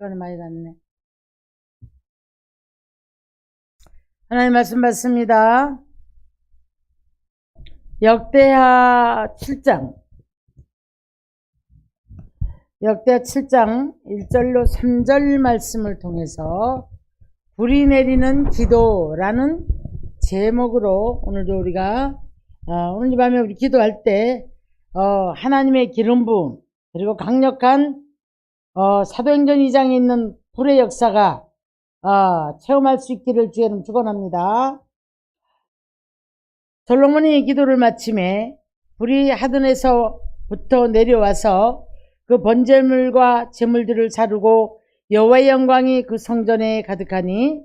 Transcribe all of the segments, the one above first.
시간이 많이 갔네. 하나님 말씀 받습니다. 역대하 7장 1절로 3절 말씀을 통해서 불이 내리는 기도라는 제목으로 오늘도 우리가 오늘 이 밤에 우리 기도할 때 하나님의 기름 부음 그리고 강력한 사도행전 2장에 있는 불의 역사가 체험할 수 있기를 주의는 축원합니다. 솔로몬이 기도를 마침에 불이 하늘에서부터 내려와서 그 번제물과 제물들을 사르고 여호와의 영광이 그 성전에 가득하니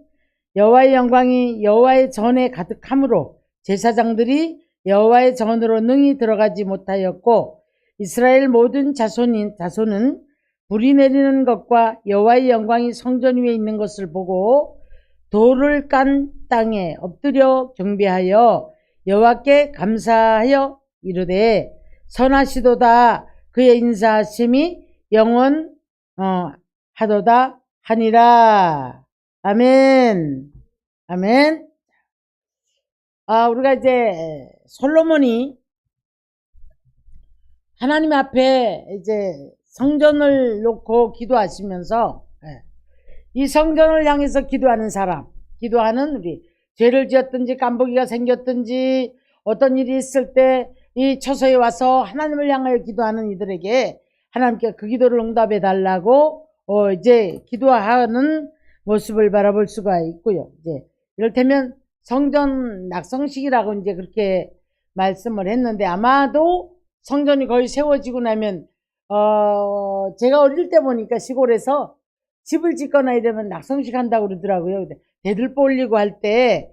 여호와의 영광이 여호와의 전에 가득하므로 제사장들이 여호와의 전으로 능히 들어가지 못하였고 이스라엘 모든 자손은 불이 내리는 것과 여호와의 영광이 성전 위에 있는 것을 보고 돌을 깐 땅에 엎드려 경배하여 여호와께 감사하여 이르되 선하시도다 그의 인사하심이 영원하도다 하니라. 아멘. 아멘. 우리가 이제 솔로몬이 하나님 앞에 이제 성전을 놓고 기도하시면서 이 성전을 향해서 기도하는 사람, 기도하는 우리 죄를 지었든지 깜부기가 생겼든지 어떤 일이 있을 때 이 처소에 와서 하나님을 향하여 기도하는 이들에게 하나님께 그 기도를 응답해 달라고 이제 기도하는 모습을 바라볼 수가 있고요. 이제 이를테면 성전 낙성식이라고 이제 그렇게 말씀을 했는데 아마도 성전이 거의 세워지고 나면 제가 어릴 때 보니까 시골에서 집을 짓거나 이러면 낙성식 한다고 그러더라고요. 대들보 올리고 할 때,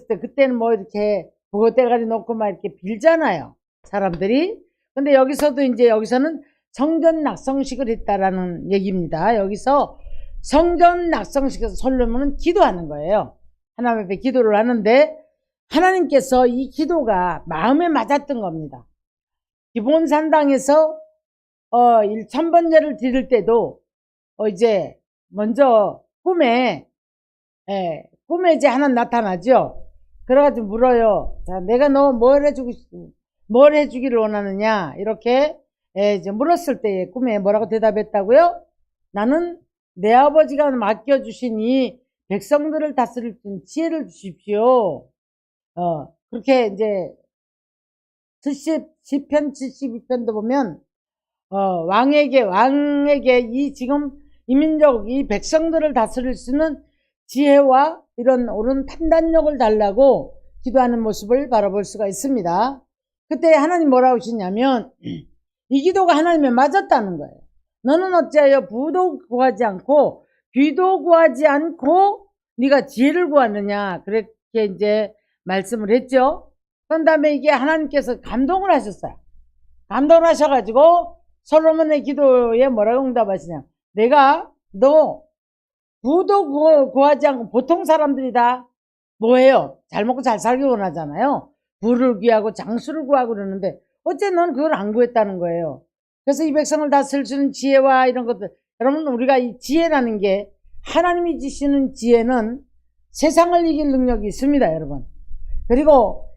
그때는 뭐 이렇게 보고대가리 놓고 막 이렇게 빌잖아요. 사람들이. 근데 여기서도 이제 여기서는 성전 낙성식을 했다라는 얘기입니다. 여기서 성전 낙성식에서 솔로몬은 기도하는 거예요. 하나님 앞에 기도를 하는데 하나님께서 이 기도가 마음에 맞았던 겁니다. 기본 산당에서 1000번제를 드릴 때도 이제 먼저 꿈에 이제 하나 나타나죠. 그래가지고 물어요. 자, 내가 너 뭘 해주기를 원하느냐 이렇게 이제 물었을 때 꿈에 뭐라고 대답했다고요? 나는 내 아버지가 맡겨주신 이 백성들을 다스릴 지혜를 주십시오. 그렇게 이제 시편 72편도 보면 왕에게 지금 이민족 이 백성들을 다스릴 수 있는 지혜와 이런 옳은 판단력을 달라고 기도하는 모습을 바라볼 수가 있습니다. 그때 하나님 뭐라고 하시냐면 이 기도가 하나님에 맞았다는 거예요. 너는 어찌하여 부도 구하지 않고 귀도 구하지 않고 네가 지혜를 구하느냐 그렇게 이제 말씀을 했죠. 그런 다음에 이게 하나님께서 감동을 하셨어요. 감동을 하셔가지고 솔로몬의 기도에 뭐라고 응답하시냐. 내가 너 부도 구하지 않고 보통 사람들이 다 뭐해요? 잘 먹고 잘 살기 원하잖아요. 부를 구하고 장수를 구하고 그러는데 어째 넌 그걸 안 구했다는 거예요. 그래서 이 백성을 다스릴 수 있는 지혜와 이런 것들 여러분 우리가 이 지혜라는 게 하나님이 주시는 지혜는 세상을 이길 능력이 있습니다. 여러분. 그리고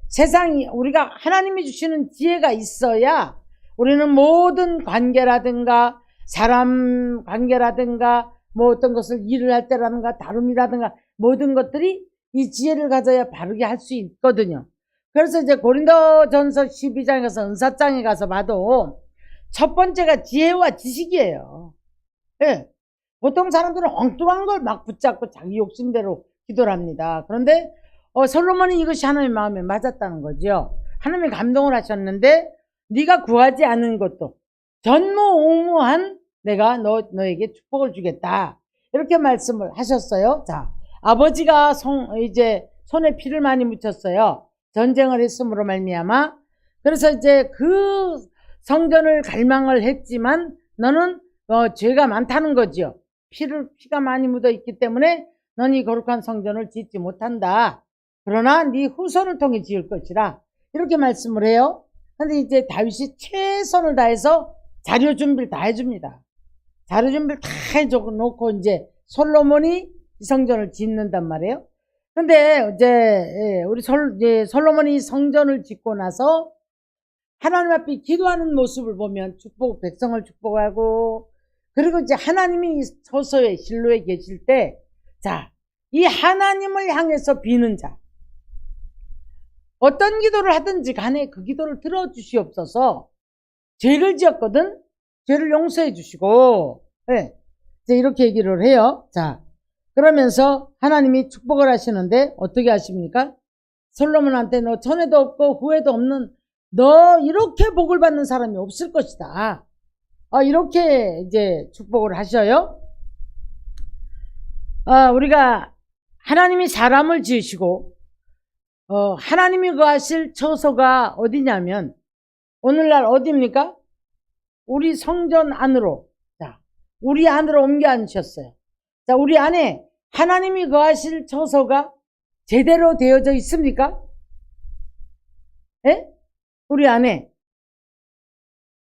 우리가 하나님이 주시는 지혜가 있어야 우리는 모든 관계라든가 사람 관계라든가 뭐 어떤 것을 일을 할 때라든가 다름이라든가 모든 것들이 이 지혜를 가져야 바르게 할 수 있거든요. 그래서 이제 고린도전서 12장에 가서 은사장에 가서 봐도 첫 번째가 지혜와 지식이에요. 예. 보통 사람들은 엉뚱한 걸 막 붙잡고 자기 욕심대로 기도를 합니다. 그런데 솔로몬이 이것이 하나님의 마음에 맞았다는 거죠. 하나님이 감동을 하셨는데 네가 구하지 않은 것도 전무후무한 내가 너에게 축복을 주겠다. 이렇게 말씀을 하셨어요. 자, 아버지가 이제 손에 피를 많이 묻혔어요. 전쟁을 했음으로 말미암아. 그래서 이제 그 성전을 갈망을 했지만 너는 죄가 많다는 거죠. 피가 많이 묻어 있기 때문에 너는 이 거룩한 성전을 짓지 못한다. 그러나 네 후손을 통해 지을 것이라. 이렇게 말씀을 해요. 근데 이제 다윗이 최선을 다해서 자료 준비를 다 해줍니다. 자료 준비를 다 해줘 놓고 이제 솔로몬이 이 성전을 짓는단 말이에요. 근데 이제 우리 솔로몬이 성전을 짓고 나서 하나님 앞에 기도하는 모습을 보면 백성을 축복하고, 그리고 이제 하나님이 서서에 실로에 계실 때, 자, 이 하나님을 향해서 비는 자, 어떤 기도를 하든지 간에 그 기도를 들어주시옵소서. 죄를 지었거든 죄를 용서해 주시고, 이제 이렇게 얘기를 해요. 자, 그러면서 하나님이 축복을 하시는데 어떻게 하십니까? 솔로몬한테 너 전에도 없고 후에도 없는, 너 이렇게 복을 받는 사람이 없을 것이다. 이렇게 이제 축복을 하셔요. 우리가 하나님이 사람을 지으시고 하나님이 거하실 처소가 어디냐면 오늘날 어디입니까? 우리 성전 안으로, 자, 우리 안으로 옮겨 앉으셨어요. 자, 우리 안에 하나님이 거하실 처소가 제대로 되어져 있습니까? 예? 우리 안에.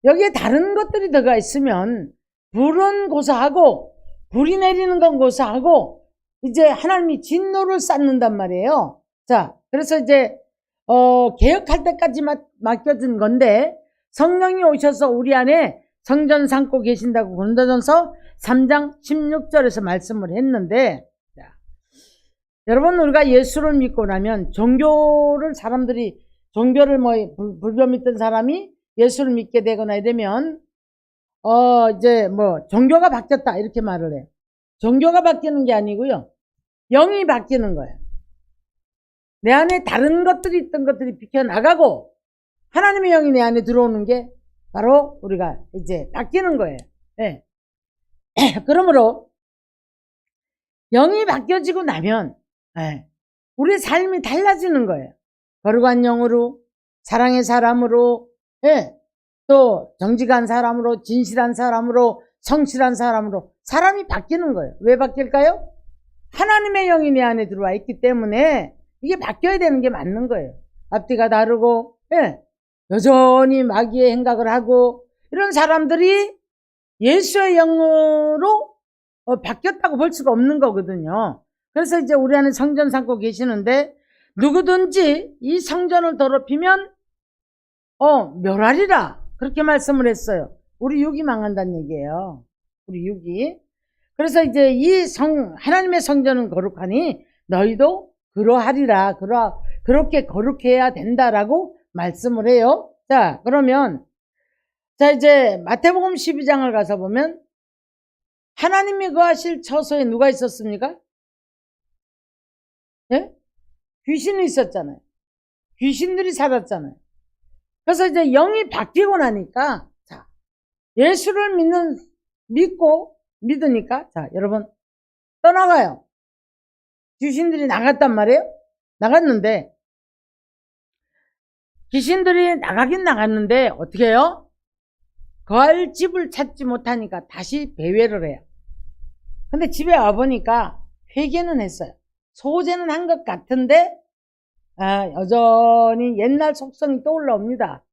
여기에 다른 것들이 들어가 있으면 불은 고사하고 불이 내리는 건 고사하고 이제 하나님이 진노를 쌓는단 말이에요. 자, 그래서 이제 개혁할 때까지 맡겨진 건데 성령이 오셔서 우리 안에 성전 삼고 계신다고 고린도전서 3장 16절에서 말씀을 했는데, 자, 여러분, 우리가 예수를 믿고 나면 사람들이 종교를 불교 믿던 사람이 예수를 믿게 되거나 이러면 이제 종교가 바뀌었다 이렇게 말을 해요. 종교가 바뀌는 게 아니고요, 영이 바뀌는 거예요. 내 안에 다른 것들이 있던 것들이 비켜나가고 하나님의 영이 내 안에 들어오는 게 바로 우리가 이제 바뀌는 거예요. 네. 그러므로 영이 바뀌어지고 나면 우리의 삶이 달라지는 거예요. 거룩한 영으로, 사랑의 사람으로, 또 정직한 사람으로, 진실한 사람으로, 성실한 사람으로 사람이 바뀌는 거예요. 왜 바뀔까요? 하나님의 영이 내 안에 들어와 있기 때문에 이게 바뀌어야 되는 게 맞는 거예요. 앞뒤가 다르고 여전히 마귀의 행각을 하고 이런 사람들이 예수의 영으로 바뀌었다고 볼 수가 없는 거거든요. 그래서 이제 우리 안에 성전 삼고 계시는데 누구든지 이 성전을 더럽히면 멸하리라 그렇게 말씀을 했어요. 우리 육이 망한다는 얘기예요. 우리 육이. 그래서 이제 하나님의 성전은 거룩하니 너희도 그러하리라. 그렇게 거룩해야 된다라고 말씀을 해요. 자, 그러면 이제 마태복음 12장을 가서 보면 하나님이 거하실 처소에 누가 있었습니까? 예? 귀신이 있었잖아요. 귀신들이 살았잖아요. 그래서 이제 영이 바뀌고 나니까, 자, 예수를 믿으니까, 자, 여러분, 떠나가요. 귀신들이 나갔단 말이에요. 나갔는데, 귀신들이 나가긴 나갔는데, 어떻게 해요? 거할 집을 찾지 못하니까 다시 배회를 해요. 근데 집에 와보니까 회개는 했어요. 소제는 한 것 같은데, 여전히 옛날 속성이 또 올라옵니다.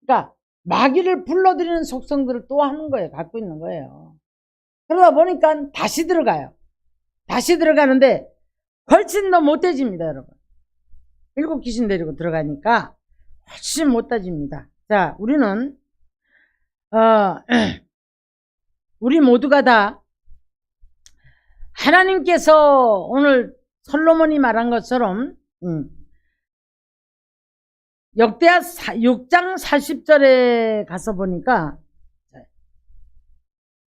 그러니까 마귀를 불러들이는 속성들을 또 하는 거예요. 갖고 있는 거예요. 그러다 보니까 다시 들어가요. 다시 들어가는데 훨씬 더 못해집니다, 여러분. 7 귀신 데리고 들어가니까 훨씬 못해집니다. 자, 우리는 우리 모두가 다 하나님께서 오늘 솔로몬이 말한 것처럼 역대하 6장 40절에 가서 보니까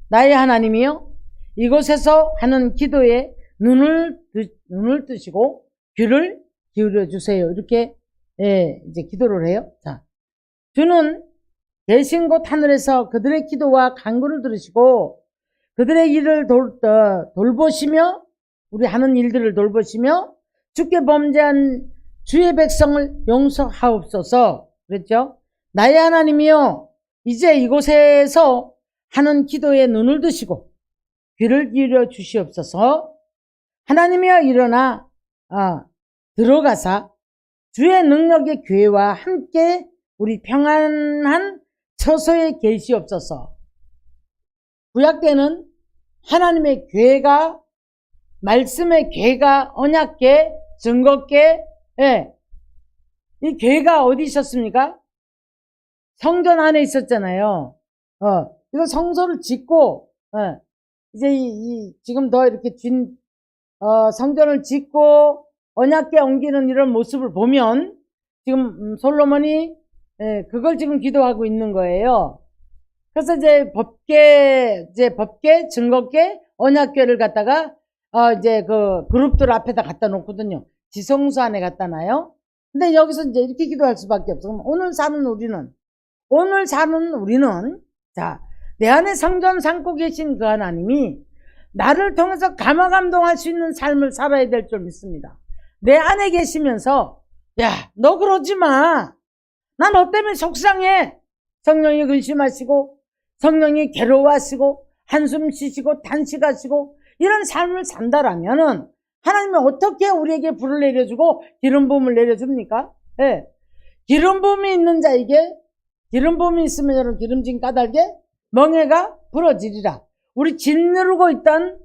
나의 하나님이여 이곳에서 하는 기도에 눈을 뜨시고 귀를 기울여 주세요. 이렇게 이제 기도를 해요. 자, 주는 계신 곳 하늘에서 그들의 기도와 간구를 들으시고 그들의 일을 돌보시며 우리 하는 일들을 돌보시며 주께 범죄한 주의 백성을 용서하옵소서. 그랬죠? 나의 하나님이여 이제 이곳에서 하는 기도에 눈을 드시고 귀를 기울여 주시옵소서. 하나님이여 일어나 들어가사 주의 능력의 교회와 함께 우리 평안한 처소에 계시옵소서. 구약 때는 하나님의 궤가, 말씀의 궤가, 언약궤, 증거궤, 예. 이 궤가 어디 있었습니까? 성전 안에 있었잖아요. 이거 성소를 짓고, 이제 지금 더 이렇게 성전을 짓고 언약궤 옮기는 이런 모습을 보면 지금 솔로몬이 그걸 지금 기도하고 있는 거예요. 그래서 이제 법궤, 증거궤, 언약궤를 갖다가 이제 그 그룹들 앞에다 갖다 놓거든요. 지성소 안에 갖다 놔요. 근데 여기서 이제 이렇게 기도할 수밖에 없어. 그럼 오늘 사는 우리는 자, 내 안에 성전 삼고 계신 그 하나님이 나를 통해서 감화감동할 수 있는 삶을 살아야 될 줄 믿습니다. 내 안에 계시면서 야, 너 그러지 마. 난 너 때문에 속상해. 성령이 근심하시고 성령이 괴로워하시고 한숨 쉬시고 단식하시고 이런 삶을 산다라면은 하나님은 어떻게 우리에게 불을 내려주고 기름 부음을 내려줍니까? 예. 기름 부음이 있는 자에게, 기름 부음이 있으면 여러분 기름진 까닭에 멍에가 부러지리라. 우리 짐 누르고 있던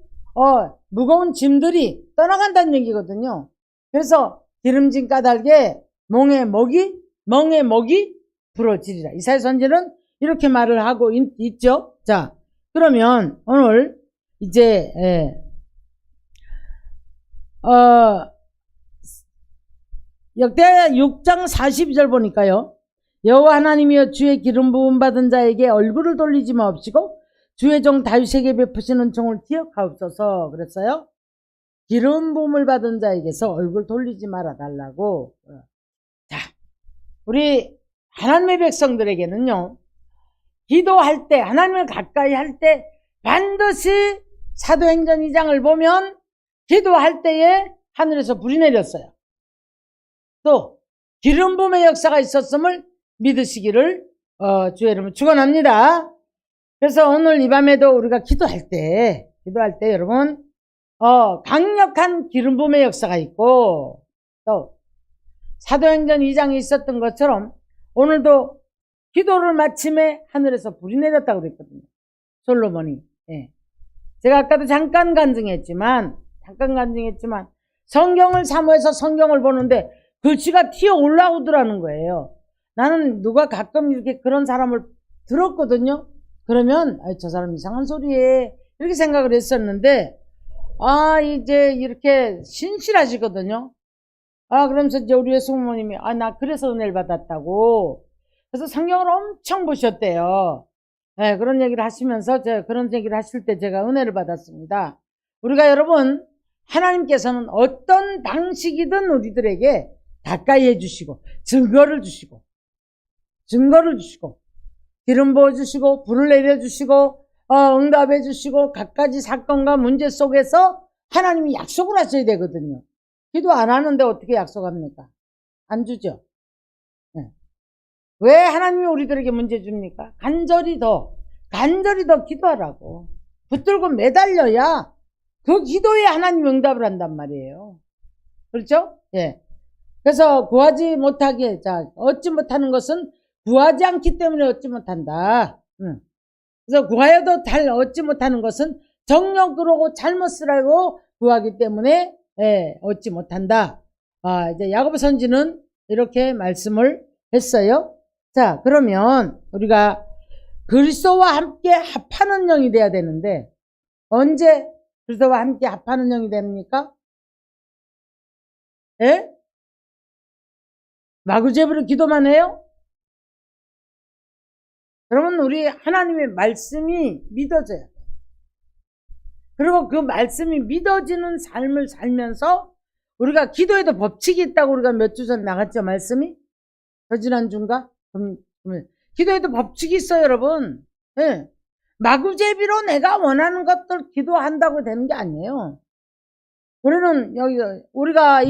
무거운 짐들이 떠나간다는 얘기거든요. 그래서 기름진 까닭에 멍에 목이 부러지리라. 이사야 선지는 이렇게 말을 하고 있죠. 자, 그러면 오늘 이제 역대하 6장 42절 보니까요. 여호와 하나님이여 주의 기름 부음 받은 자에게 얼굴을 돌리지 마옵시고 주의 종 다윗에게 베푸시는 종을 기억하옵소서 그랬어요. 기름 부음을 받은 자에게서 얼굴 돌리지 말아 달라고. 자, 우리 하나님의 백성들에게는요. 기도할 때, 하나님을 가까이 할 때 반드시 사도행전 2장을 보면 기도할 때에 하늘에서 불이 내렸어요. 또 기름 부음의 역사가 있었음을 믿으시기를 주의 이름으로 축원합니다. 그래서 오늘 이 밤에도 우리가 기도할 때 여러분 강력한 기름 부음의 역사가 있고 또 사도행전 2장에 있었던 것처럼 오늘도 기도를 마침에 하늘에서 불이 내렸다고 그랬거든요. 솔로몬이. 예. 제가 아까도 잠깐 간증했지만 성경을 사모해서 성경을 보는데 글씨가 튀어 올라오더라는 거예요. 나는 누가 가끔 이렇게 그런 사람을 들었거든요. 그러면 저 사람 이상한 소리에 이렇게 생각을 했었는데 이제 이렇게 신실하시거든요. 그러면서 이제 우리 예수모님이 나 그래서 은혜를 받았다고. 그래서 성경을 엄청 보셨대요. 네, 그런 얘기를 하시면서 그런 얘기를 하실 때 제가 은혜를 받았습니다. 우리가 여러분 하나님께서는 어떤 방식이든 우리들에게 가까이 해주시고 증거를 주시고 기름 부어주시고 불을 내려주시고 응답해주시고 갖가지 사건과 문제 속에서 하나님이 약속을 하셔야 되거든요. 기도 안 하는데 어떻게 약속합니까? 안 주죠. 네. 왜 하나님이 우리들에게 문제 줍니까? 간절히 더 기도하라고. 붙들고 매달려야 그 기도에 하나님 응답을 한단 말이에요. 그렇죠? 예. 그래서 구하지 못하게, 얻지 못하는 것은 구하지 않기 때문에 얻지 못한다. 그래서 구하여도 얻지 못하는 것은 정욕으로 잘못 쓰라고 구하기 때문에 얻지 못한다. 이제 야고보 선지는 이렇게 말씀을 했어요. 자, 그러면 우리가 그리스도와 함께 합하는 영이 돼야 되는데 언제 그리스도와 함께 합하는 영이 됩니까? 예? 마구잡이로 기도만 해요? 그러면 우리 하나님의 말씀이 믿어져야 돼. 그리고 그 말씀이 믿어지는 삶을 살면서 우리가 기도에도 법칙이 있다고 우리가 몇 주 전 나갔죠, 말씀이? 저지난주인가? 기도에도 법칙이 있어요, 여러분. 네. 마구잡이로 내가 원하는 것들 기도한다고 되는 게 아니에요. 우리가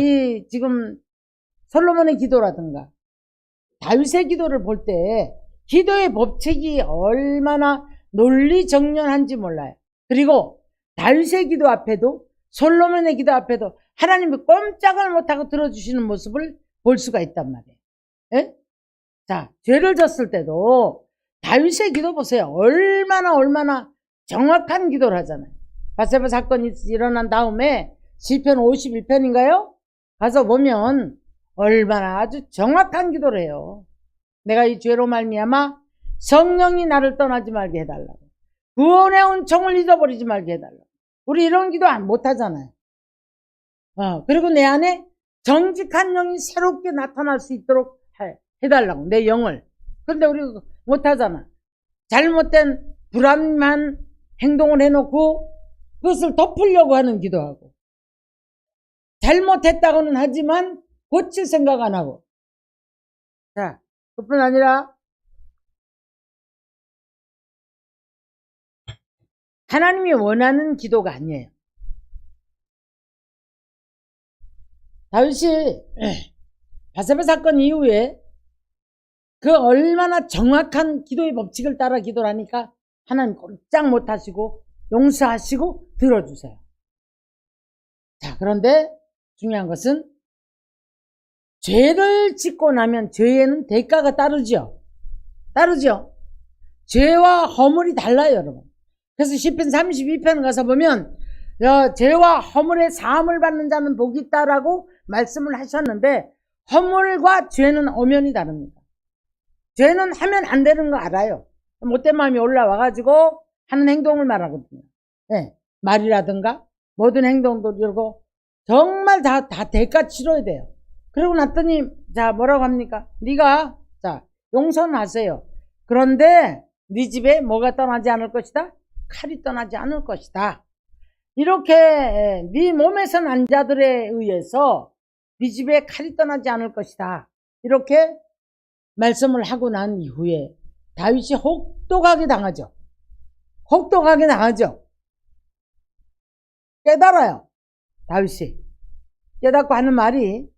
지금 솔로몬의 기도라든가 다윗의 기도를 볼 때 기도의 법칙이 얼마나 논리정연한지 몰라요. 그리고 다윗의 기도 앞에도 솔로몬의 기도 앞에도 하나님이 꼼짝을 못하고 들어주시는 모습을 볼 수가 있단 말이에요. 예? 자, 죄를 졌을 때도 다윗의 기도 보세요. 얼마나 정확한 기도를 하잖아요. 바세바 사건이 일어난 다음에 시편 51편인가요? 가서 보면 얼마나 아주 정확한 기도를 해요. 내가 이 죄로 말미암아 성령이 나를 떠나지 말게 해달라고. 구원의 은총을 잊어버리지 말게 해달라고. 우리 이런 기도 못하잖아요. 그리고 내 안에 정직한 영이 새롭게 나타날 수 있도록 해달라고. 내 영을. 그런데 우리 못하잖아. 잘못된 불합리한 행동을 해놓고 그것을 덮으려고 하는 기도하고, 잘못했다고는 하지만 고칠 생각 안 하고. 자, 그뿐 아니라 하나님이 원하는 기도가 아니에요. 다윗이 바세바 사건 이후에 그 얼마나 정확한 기도의 법칙을 따라 기도를 하니까 하나님 꼼짝 못하시고 용서하시고 들어주세요. 자, 그런데 중요한 것은 죄를 짓고 나면 죄에는 대가가 따르죠. 죄와 허물이 달라요, 여러분. 그래서 시편 32편 가서 보면 죄와 허물의 사함을 받는 자는 복이 있다라고 말씀을 하셨는데, 허물과 죄는 엄연히 다릅니다. 죄는 하면 안 되는 거 알아요. 못된 마음이 올라와가지고 하는 행동을 말하거든요. 네, 말이라든가 모든 행동도 이러고 정말 다 대가 치러야 돼요. 그러고 났더니 자, 뭐라고 합니까? 네가 자, 용서는 하세요. 그런데 네 집에 뭐가 떠나지 않을 것이다? 칼이 떠나지 않을 것이다. 이렇게 네 몸에서 난 자들에 의해서 네 집에 칼이 떠나지 않을 것이다. 이렇게 말씀을 하고 난 이후에 다윗이 혹독하게 당하죠. 깨달아요. 다윗이 깨닫고 하는 말이,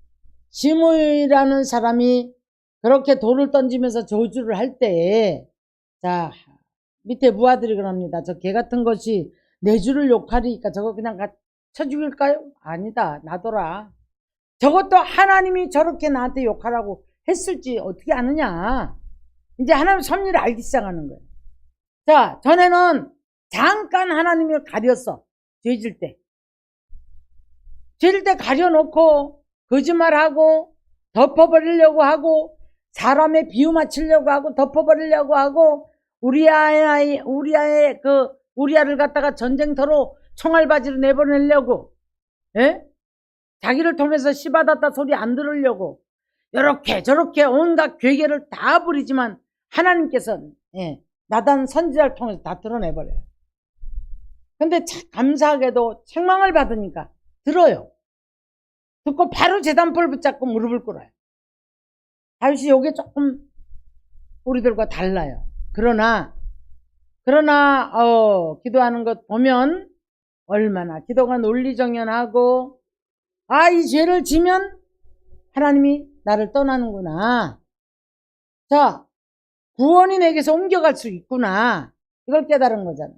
시므이라는 사람이 그렇게 돌을 던지면서 저주를 할 때에, 자, 밑에 부하들이 그럽니다. 저 개 같은 것이 내 주를 욕하리니까 저거 그냥 쳐 죽일까요? 아니다, 놔둬라. 저것도 하나님이 저렇게 나한테 욕하라고 했을지 어떻게 아느냐. 이제 하나님 섭리를 알기 시작하는 거예요. 자, 전에는 잠깐 하나님을 가렸어. 죄질 때 가려놓고 거짓말하고 덮어버리려고 하고, 사람의 비유 맞추려고 하고 덮어버리려고 하고, 우리아의 우리아를 갖다가 전쟁터로 총알바지로 내보내려고, 예? 자기를 통해서 씨받았다 소리 안 들으려고 이렇게 저렇게 온갖 괴계를 다 부리지만 하나님께서 나단 선지자를 통해서 다 드러내버려요. 근데 감사하게도 책망을 받으니까 들어요. 듣고 바로 제단불 붙잡고 무릎을 꿇어요. 다윗이 요게 조금 우리들과 달라요. 그러나 기도하는 것 보면 얼마나 기도가 논리정연하고, 이 죄를 지면 하나님이 나를 떠나는구나. 자, 구원이 내게서 옮겨갈 수 있구나. 이걸 깨달은 거잖아요.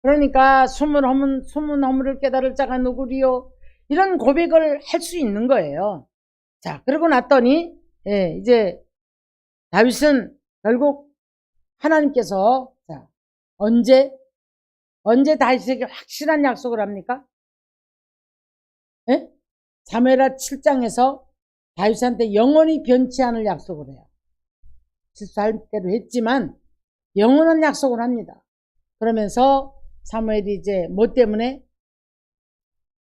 그러니까 숨은 허물을 깨달을 자가 누구리요? 이런 고백을 할 수 있는 거예요. 자, 그러고 났더니 이제 다윗은 결국 하나님께서 언제 다윗에게 확실한 약속을 합니까? 사무엘하 7장에서 다윗한테 영원히 변치 않을 약속을 해요. 실수할 대로 했지만 영원한 약속을 합니다. 그러면서 사무엘이 이제 뭐 때문에,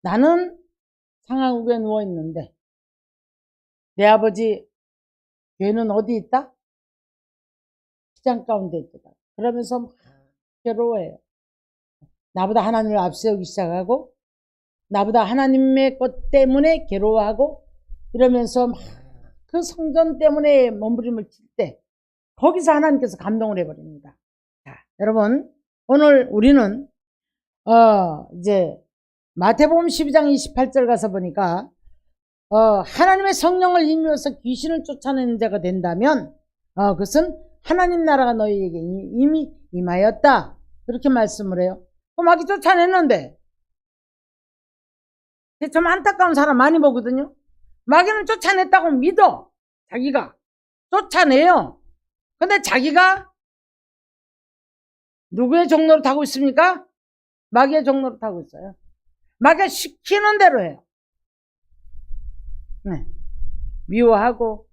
나는 상하국에 누워있는데 내 아버지 죄는 어디 있다? 시장 가운데 있다. 그러면서 막 괴로워해요. 나보다 하나님을 앞세우기 시작하고, 나보다 하나님의 것 때문에 괴로워하고, 이러면서 막 그 성전 때문에 몸부림을 칠 때 거기서 하나님께서 감동을 해버립니다. 자, 여러분, 오늘 우리는 이제 마태복음 12장 28절 가서 보니까 하나님의 성령을 힘입어서 귀신을 쫓아내는 자가 된다면 그것은 하나님 나라가 너희에게 이미 임하였다. 그렇게 말씀을 해요. 마귀 쫓아냈는데, 참 안타까운 사람 많이 보거든요. 마귀는 쫓아냈다고 믿어. 자기가 쫓아내요. 근데 자기가 누구의 종로를 타고 있습니까? 마귀의 종로를 타고 있어요. 마귀가 시키는 대로 해요. 네. 미워하고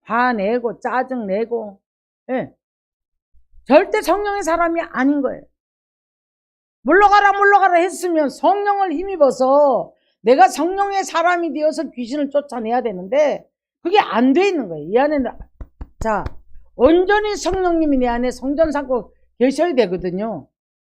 화내고 짜증내고, 네. 절대 성령의 사람이 아닌 거예요. 물러가라 했으면 성령을 힘입어서 내가 성령의 사람이 되어서 귀신을 쫓아내야 되는데 그게 안 돼 있는 거예요. 이 안에는 자, 온전히 성령님이 내 안에 성전 삼고 계셔야 되거든요.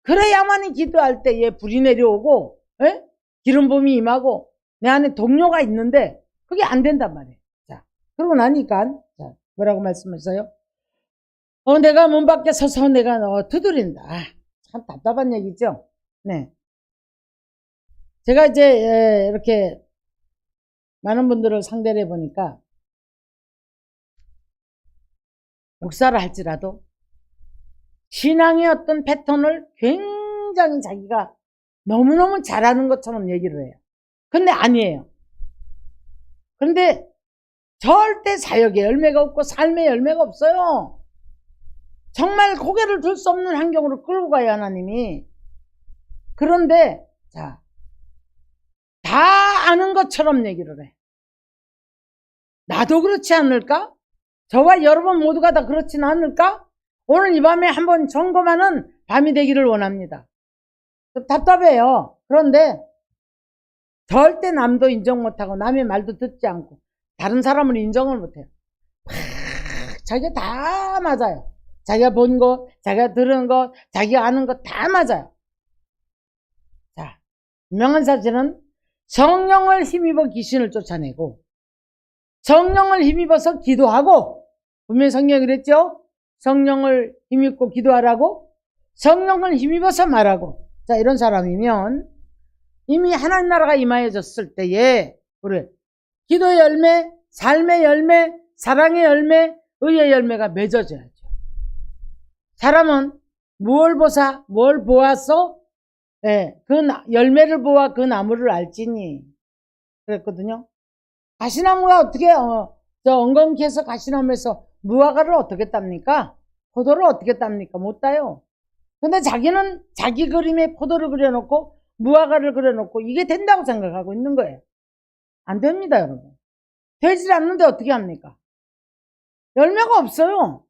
그래야만이 기도할 때에 불이 내려오고, 에? 기름 부음이 임하고 내 안에 동료가 있는데 그게 안 된단 말이에요. 자, 그러고 나니까 자, 뭐라고 말씀하셨어요? 내가 문 밖에 서서 내가 두드린다. 참 답답한 얘기죠. 네. 제가 이제 이렇게 많은 분들을 상대를 해보니까 목사를 할지라도 신앙의 어떤 패턴을 굉장히 자기가 너무너무 잘하는 것처럼 얘기를 해요. 근데 아니에요. 그런데 절대 사역의 열매가 없고 삶의 열매가 없어요. 정말 고개를 들 수 없는 환경으로 끌고 가요, 하나님이. 그런데 자, 다 아는 것처럼 얘기를 해. 나도 그렇지 않을까? 저와 여러분 모두가 다 그렇지는 않을까? 오늘 이 밤에 한번 점검하는 밤이 되기를 원합니다. 답답해요. 그런데 절대 남도 인정 못하고 남의 말도 듣지 않고 다른 사람을 인정을 못해요. 자기가 다 맞아요. 자기가 본 것, 자기가 들은 것, 자기가 아는 것 다 맞아요. 자, 분명한 사실은 성령을 힘입어 귀신을 쫓아내고 성령을 힘입어서 기도하고 분명히 성령이 그랬죠? 성령을 힘입고 기도하라고 성령을 힘입어서 말하고 자 이런 사람이면 이미 하나님 나라가 임하여졌을 때에 우리 기도의 열매, 삶의 열매, 사랑의 열매, 의의 열매가 맺어져야죠. 사람은 뭘 보았어? 예, 그 열매를 보아 그 나무를 알지니 그랬거든요. 가시나무가 어떻게 저 엉겅퀴에서 가시나무에서 무화과를 어떻게 땁니까? 포도를 어떻게 땁니까? 못 따요. 근데 자기는 자기 그림에 포도를 그려놓고 무화과를 그려놓고 이게 된다고 생각하고 있는 거예요. 안 됩니다, 여러분. 되질 않는데 어떻게 합니까? 열매가 없어요.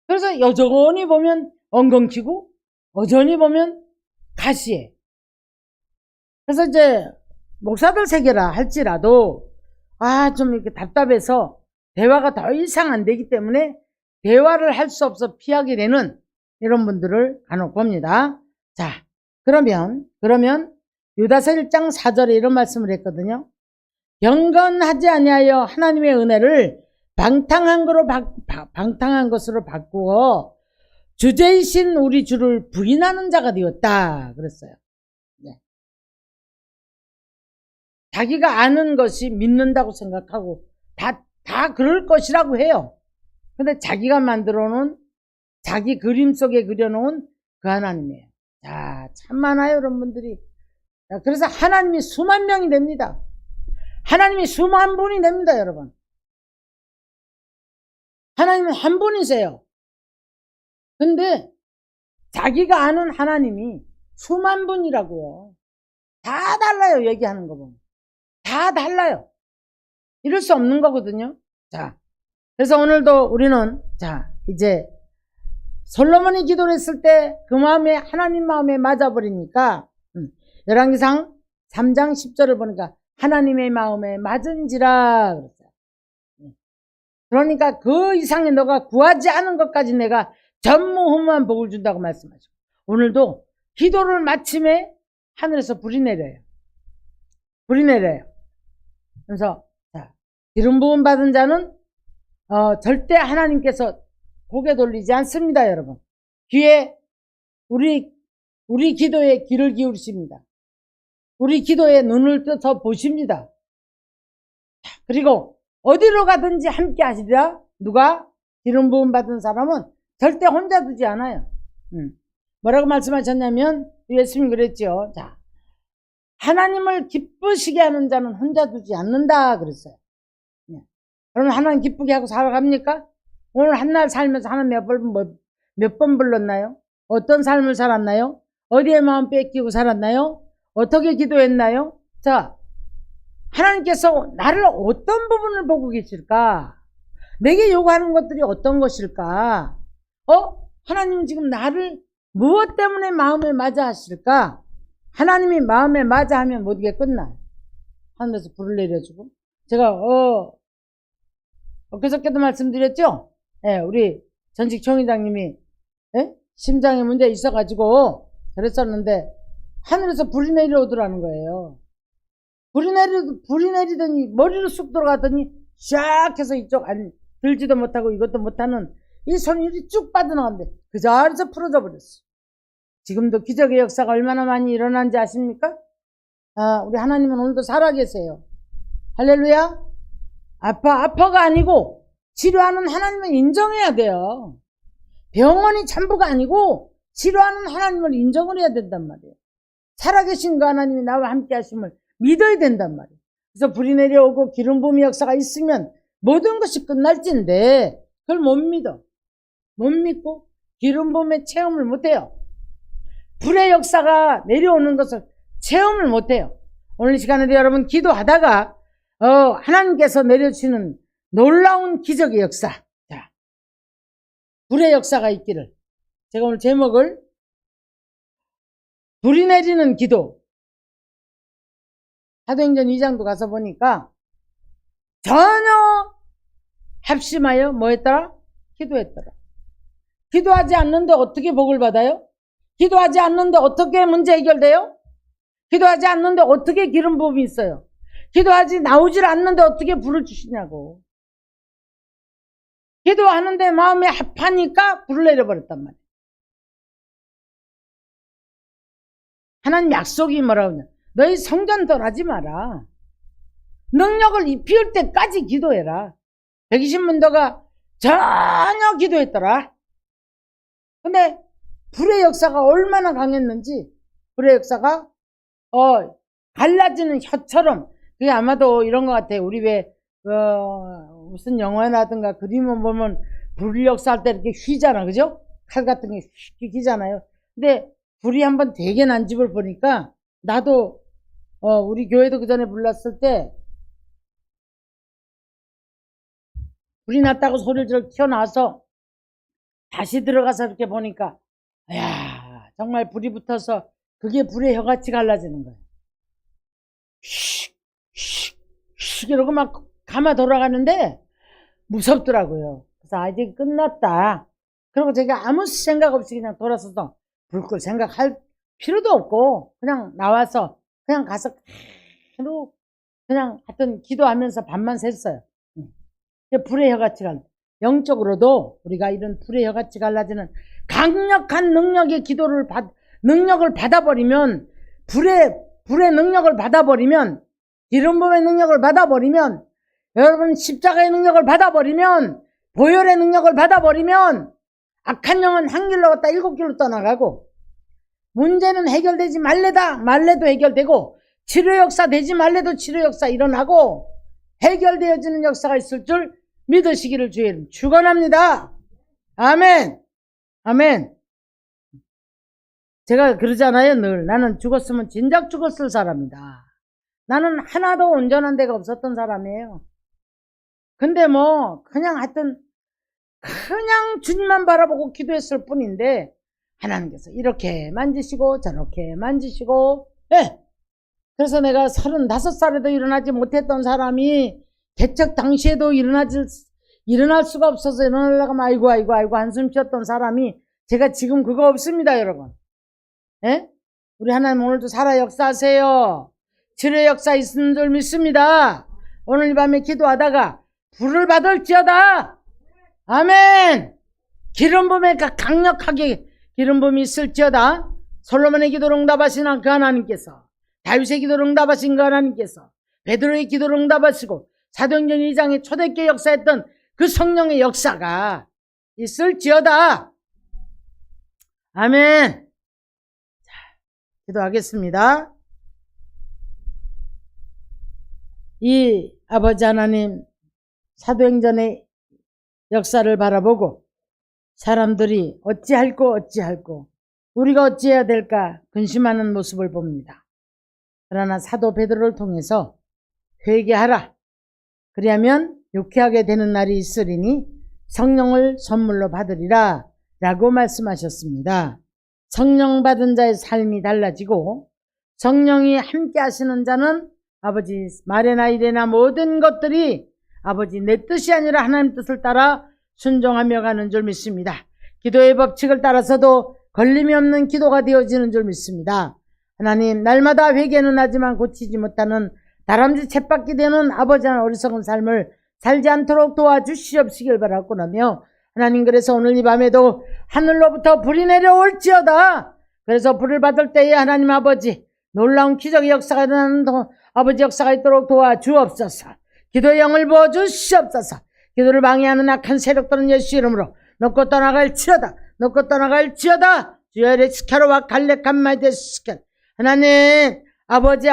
그래서 여전히 보면 엉겅퀴고 여전히 보면 가시에. 그래서 이제 목사들 세계라 할지라도 좀 이렇게 답답해서 대화가 더 이상 안 되기 때문에 대화를 할 수 없어 피하게 되는 이런 분들을 간혹 봅니다. 자, 그러면 유다서 1장 4절에 이런 말씀을 했거든요. 경건하지 아니하여 하나님의 은혜를 방탕한 것으로 바꾸어 주제이신 우리 주를 부인하는 자가 되었다 그랬어요. 네. 자기가 아는 것이 믿는다고 생각하고 다 그럴 것이라고 해요. 근데 자기가 만들어 놓은 자기 그림 속에 그려놓은 그 하나님이에요. 자, 참 많아요 여러분들이. 그래서 하나님이 수만 명이 됩니다. 하나님이 수만 분이 됩니다 여러분. 하나님은 한 분이세요. 근데 자기가 아는 하나님이 수만 분이라고요. 다 달라요 얘기하는 거 보면. 다 달라요. 이럴 수 없는 거거든요. 자, 그래서 오늘도 우리는 자 이제 솔로몬이 기도를 했을 때 그 마음에 하나님 마음에 맞아버리니까 열왕기상 3장 10절을 보니까 하나님의 마음에 맞은지라 그랬어요. 그러니까 그 이상의 너가 구하지 않은 것까지 내가 전무후무한 복을 준다고 말씀하시고 오늘도 기도를 마침에 하늘에서 불이 내려요. 불이 내려요. 그래서 자, 기름 부음 받은 자는 절대 하나님께서 고개 돌리지 않습니다, 여러분. 귀에 우리 기도에 귀를 기울이십니다. 우리 기도에 눈을 떠서 보십니다. 그리고 어디로 가든지 함께 하시리라. 누가? 기름 부음 받은 사람은 절대 혼자 두지 않아요. 뭐라고 말씀하셨냐면 예수님이 그랬죠. 자, 하나님을 기쁘시게 하는 자는 혼자 두지 않는다 그랬어요. 그럼 하나님 기쁘게 하고 살아갑니까? 오늘 한날 살면서 하나님 몇 번 불렀나요? 어떤 삶을 살았나요? 어디에 마음 뺏기고 살았나요? 어떻게 기도했나요? 자, 하나님께서 나를 어떤 부분을 보고 계실까? 내게 요구하는 것들이 어떤 것일까? 하나님은 지금 나를 무엇 때문에 마음에 맞아 하실까? 하나님이 마음에 맞아 하면 모두게 끝나요. 하늘에서 불을 내려주고. 제가, 엊그저께도 말씀드렸죠? 예, 우리 전직 총회장님이, 예? 심장에 문제 있어가지고, 그랬었는데, 하늘에서 불이 내려오더라는 거예요. 불이 내리더니, 머리로 쑥 들어가더니, 샥 해서 이쪽, 아니, 들지도 못하고 이것도 못하는 이 손이 쭉 빠져나갔는데, 그 자리에서 풀어져 버렸어. 지금도 기적의 역사가 얼마나 많이 일어난지 아십니까? 우리 하나님은 오늘도 살아계세요. 할렐루야. 아파가 아니고 치료하는 하나님을 인정해야 돼요. 병원이 전부가 아니고 치료하는 하나님을 인정을 해야 된단 말이에요. 살아계신 그 하나님이 나와 함께 하심을 믿어야 된단 말이에요. 그래서 불이 내려오고 기름 부음의 역사가 있으면 모든 것이 끝날진데 그걸 못 믿어. 못 믿고 기름 부음의 체험을 못해요. 불의 역사가 내려오는 것을 체험을 못해요. 오늘 이 시간에도 여러분 기도하다가 하나님께서 내려주시는 놀라운 기적의 역사, 자, 불의 역사가 있기를. 제가 오늘 제목을 불이 내리는 기도. 사도행전 2장도 가서 보니까 전혀 합심하여 뭐 했더라? 기도했더라. 기도하지 않는데 어떻게 복을 받아요? 기도하지 않는데 어떻게 문제 해결돼요? 기도하지 않는데 어떻게 기름 부음이 있어요? 기도하지 나오질 않는데 어떻게 불을 주시냐고. 기도하는데 마음에 합하니까 불을 내려버렸단 말이에요. 하나님 약속이 뭐라고 하냐? 너희 성전 덜하지 마라. 능력을 입힐 때까지 기도해라. 120문도가 전혀 기도했더라. 근데 불의 역사가 얼마나 강했는지, 불의 역사가 갈라지는 혀처럼, 그게 아마도 이런 것 같아요. 우리 왜 무슨 영화라든가 그림을 보면 불 역사할 때 이렇게 휘잖아, 그죠? 칼 같은 게 휙 휘잖아요. 근데 불이 한번 되게 난 집을 보니까 나도 우리 교회도 그 전에 불났을 때 불이 났다고 소리를 튀어나와서 다시 들어가서 이렇게 보니까 야, 정말 불이 붙어서 그게 불의 혀같이 갈라지는 거예요. 휙 이러고 막 감아 돌아가는데 무섭더라고요. 그래서 이제 끝났다. 그리고 제가 아무 생각 없이 그냥 돌아서서 불 끌 생각할 필요도 없고 그냥 나와서 그냥 가서 그냥 하여튼 기도하면서 밤만 샜어요. 불의 혀같이 갈라. 영적으로도 우리가 이런 불의 혀같이 갈라지는 강력한 능력의 능력을 받아버리면 불의 능력을 받아버리면 기름 부음의 능력을 받아버리면 여러분 십자가의 능력을 받아버리면 보혈의 능력을 받아버리면 악한 영은 한 길로 갔다 7길로 떠나가고 문제는 해결되지 말래도 해결되고 치료 역사 되지 말래도 치료 역사 일어나고 해결되어지는 역사가 있을 줄 믿으시기를 주의 이름 축원합니다. 아멘. 아멘. 제가 그러잖아요. 늘 나는 죽었으면 진작 죽었을 사람이다. 나는 하나도 온전한 데가 없었던 사람이에요. 근데 뭐 그냥 하여튼 그냥 주님만 바라보고 기도했을 뿐인데 하나님께서 이렇게 만지시고 저렇게 만지시고 그래서 내가 35살에도 일어나지 못했던 사람이 개척 당시에도 일어날 수가 없어서 일어나려고 하면 아이고 한숨 쉬었던 사람이 제가 지금 그거 없습니다, 여러분. 우리 하나님 오늘도 살아 역사하세요. 치료 역사 있는 줄 믿습니다. 오늘 밤에 기도하다가 불을 받을지어다. 아멘. 기름 부음에 강력하게 기름 부음이 있을지어다. 솔로몬의 기도를 응답하신 그 하나님께서, 다윗의 기도를 응답하신 그 하나님께서, 베드로의 기도를 응답하시고 사도행전 2장에 초대교회 역사했던 그 성령의 역사가 있을지어다. 아멘. 자, 기도하겠습니다. 이 아버지 하나님, 사도행전의 역사를 바라보고 사람들이 어찌할꼬 우리가 어찌해야 될까 근심하는 모습을 봅니다. 그러나 사도 베드로를 통해서 회개하라. 그리하면 유쾌하게 되는 날이 있으리니 성령을 선물로 받으리라 라고 말씀하셨습니다. 성령 받은 자의 삶이 달라지고 성령이 함께 하시는 자는 아버지 말이나 일이나 모든 것들이 아버지 내 뜻이 아니라 하나님 뜻을 따라 순종하며 가는 줄 믿습니다. 기도의 법칙을 따라서도 걸림이 없는 기도가 되어지는 줄 믿습니다. 하나님, 날마다 회개는 하지만 고치지 못하는 다람쥐 쳇바퀴 되는 아버지의 어리석은 삶을 살지 않도록 도와주시옵시길 바라고나며, 하나님, 그래서 오늘 이 밤에도 하늘로부터 불이 내려올지어다. 그래서 불을 받을 때에 하나님 아버지 놀라운 기적의 역사가 일어나는 아버지 역사가 있도록 도와주옵소서. 기도의 영을 부어주시옵소서. 기도를 방해하는 악한 세력들은 예수 이름으로 놓고 떠나갈지어다. 놓고 떠나갈지어다. 주여 레스카로와 갈레칸마이데스카. 하나님 아버지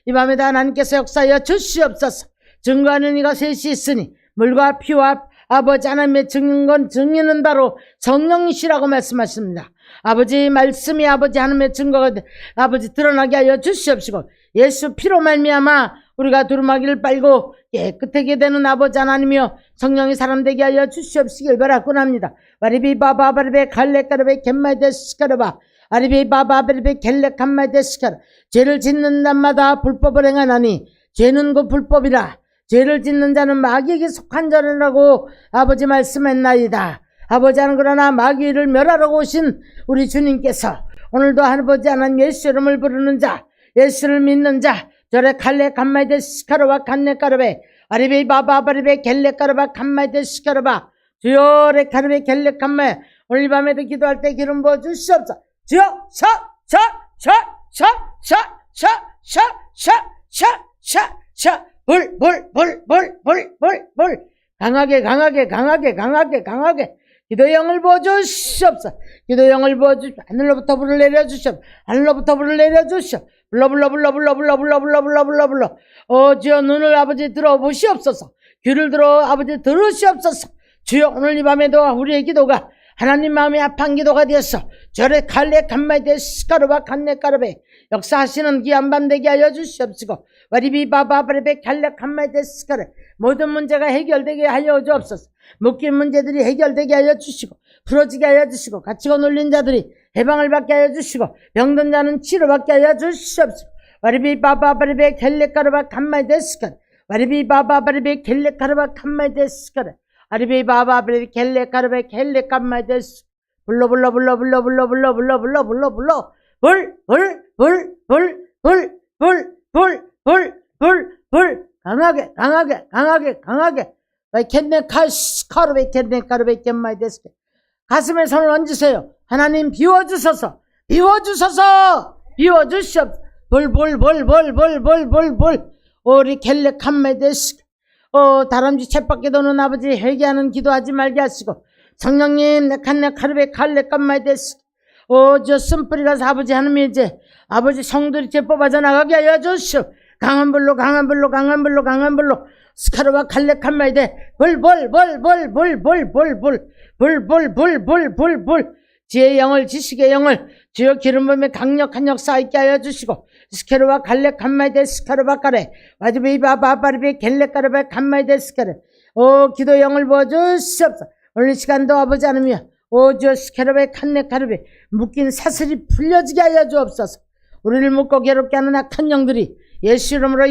이 밤에도 하나님께서 역사하여 주시옵소서. 증거하는 이가 셋이 있으니 물과 피와 아버지 하나님의 증인은 바로 성령이시라고 말씀하십니다. 아버지 말씀이 아버지 하나님의 증거가 아버지 드러나게 하여 주시옵시고, 예수 피로 말미암아 우리가 두루마기를 빨고 깨끗하게 되는 아버지 하나님이여 성령이 사람 되게 하여 주시옵시길 바라곤 합니다. 와리비 바바바리베 갈레카르베 겐마이데스카르바 아리비 바바바리베 겔레칸마이데스카르. 죄를 짓는 날마다 불법을 행하나니 죄는 그 불법이라. 죄를 짓는 자는 마귀에게 속한 자라고 아버지 말씀했나이다. 아버지 하는 그러나 마귀를 멸하러 오신 우리 주님께서 오늘도 아버지 하나님 예수 이름을 부르는 자, 예수를 믿는 자, 저래 칼레 간마이데 스카르바 간네 까르베 아리베 바바바리베 겔레 까르바 간마이데 스카르바 주여레 까르베 겔레 간마에 오늘 밤에도 기도할 때 기름 부어 주시옵소서. 주여 샤 불 강하게 기도의 영을 부어주시옵소서. 기도의 영을 부어주시옵소서. 하늘로부터 불을 내려주시옵소서. 하늘로부터 불을 내려주시옵소서. 불러. 주여 눈을 아버지 들어보시옵소서. 귀를 들어 아버지 들으시옵소서. 주여 오늘 이 밤에도 우리의 기도가 하나님 마음에 합한 기도가 되었어. 저래 갈레 간마이데 스카르바 간네 까르베 역사하시는 귀한 밤 되게 하여 주시옵시고, 와리비 바바바레베 갈레 간마이데 스카르 모든 문제가 해결되게 하여 주옵소서. 묶인 문제들이 해결되게 하여 주시고 풀어지게 하여 주시고 갇히고 눌린 자들이 해방을 받게 하여 주시고 병든 자는 치료받게 하여 주시옵소서. 와리비 바바바레베 겔레 까르바 간마이데 스카르 와리비 바바바레베 겔레 까르바 간마이데 스카르 아리비 바바바레베 겔레 까르베 겔레 간마이데 스카르 불러 강하게 캔네 카르베 겐마이데스. 가슴에 손을 얹으세요. 하나님 비워주소서. 비워주시옵소서. 우리 겔레 칸마이데스. 다람쥐 쳇바퀴 도는 아버지 회개하는 기도하지 말게 하시고, 성령님 칸네 카르베 칼레 칸마이데스. 저 쓴뿌리가 아버지 하나님 이제 아버지 성들이 제 뽑아져 나가게 하여 주시오. 강한 불로 스카르와 칼레 칸마이데 불 지혜의 영을 지식의 영을 주여 기름 부음에 강력한 역사 있게 하여 주시고, 스케르와 갈레 칸마이데 스카르바 까레 와지베이 바바바리베 겔레 까르베 칸마이데 스카르. 기도의 영을 부어주시옵소서. 오늘 이 시간도 아버지 하나님이여 저 스케르베 칸네 카르베 묶인 사슬이 풀려지게 하여 주옵소서. 우리를 묶고 괴롭게 하는 악한 영들이 예수 이름으로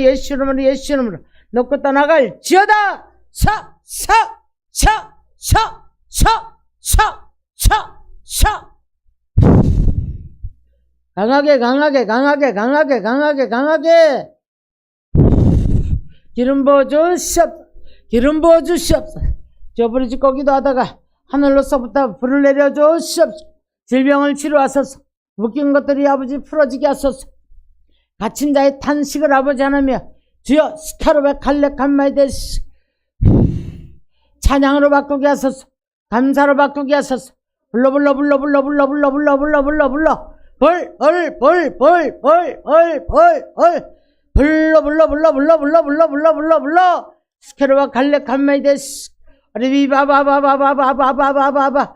놓고 떠나갈 지어다. 강하게 기름 부어주시옵소서. 저 부르짖고 기도하다가 하늘로서부터 불을 내려주시옵소서. 질병을 치료하소서. 묶인 것들이 아버지 풀어지게 하소서. 갇힌 자의 탄식을 아버지 하나며 주여 스카르베 칼레 칸마이데스 찬양으로 바꾸게 하소서. 감사로 바꾸게 하소서. 불러 스케르와 갈레 칸마이데스 아리비 바바바바바바바바바바